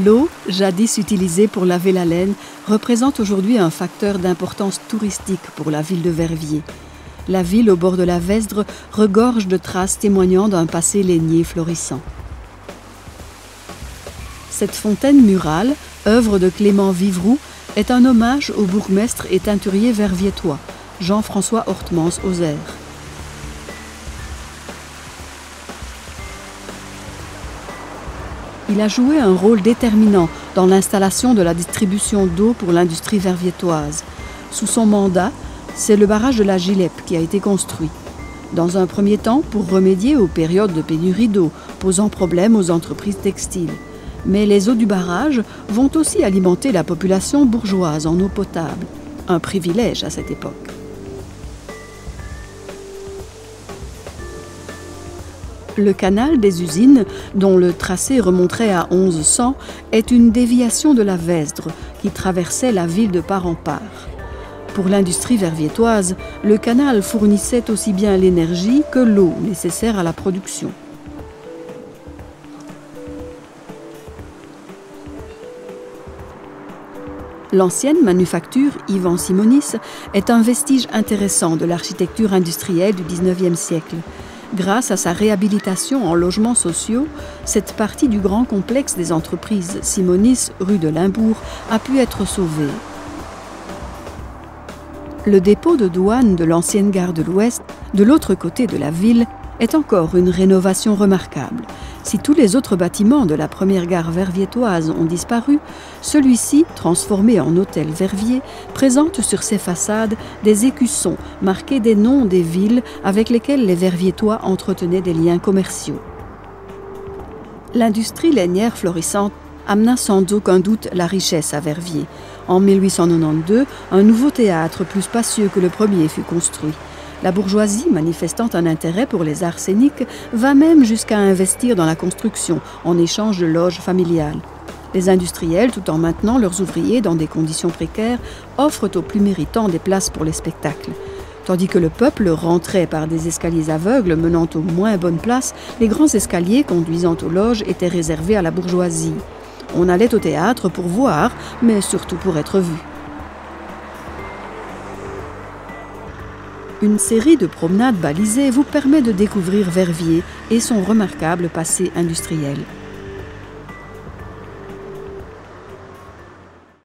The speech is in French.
L'eau, jadis utilisée pour laver la laine, représente aujourd'hui un facteur d'importance touristique pour la ville de Verviers. La ville au bord de la Vesdre regorge de traces témoignant d'un passé lainier florissant. Cette fontaine murale, œuvre de Clément Vivroux, est un hommage au bourgmestre et teinturier verviétois, Jean-François Hortemans-Ozer. Il a joué un rôle déterminant dans l'installation de la distribution d'eau pour l'industrie verviétoise. Sous son mandat, c'est le barrage de la Gileppe qui a été construit. Dans un premier temps, pour remédier aux périodes de pénurie d'eau, posant problème aux entreprises textiles. Mais les eaux du barrage vont aussi alimenter la population bourgeoise en eau potable. Un privilège à cette époque. Le canal des usines, dont le tracé remonterait à 1100, est une déviation de la Vesdre qui traversait la ville de part en part. Pour l'industrie verviétoise, le canal fournissait aussi bien l'énergie que l'eau nécessaire à la production. L'ancienne manufacture Ivan Simonis est un vestige intéressant de l'architecture industrielle du XIXe siècle. Grâce à sa réhabilitation en logements sociaux, cette partie du grand complexe des entreprises Simonis, rue de Limbourg, a pu être sauvée. Le dépôt de douane de l'ancienne gare de l'Ouest, de l'autre côté de la ville, est encore une rénovation remarquable. Si tous les autres bâtiments de la première gare verviétoise ont disparu, celui-ci, transformé en hôtel Verviers, présente sur ses façades des écussons marqués des noms des villes avec lesquelles les Verviétois entretenaient des liens commerciaux. L'industrie lainière florissante amena sans aucun doute la richesse à Verviers. En 1892, un nouveau théâtre plus spacieux que le premier fut construit. La bourgeoisie, manifestant un intérêt pour les arts scéniques, va même jusqu'à investir dans la construction en échange de loges familiales. Les industriels, tout en maintenant leurs ouvriers dans des conditions précaires, offrent aux plus méritants des places pour les spectacles. Tandis que le peuple rentrait par des escaliers aveugles menant aux moins bonnes places, les grands escaliers conduisant aux loges étaient réservés à la bourgeoisie. On allait au théâtre pour voir, mais surtout pour être vu. Une série de promenades balisées vous permet de découvrir Verviers et son remarquable passé industriel.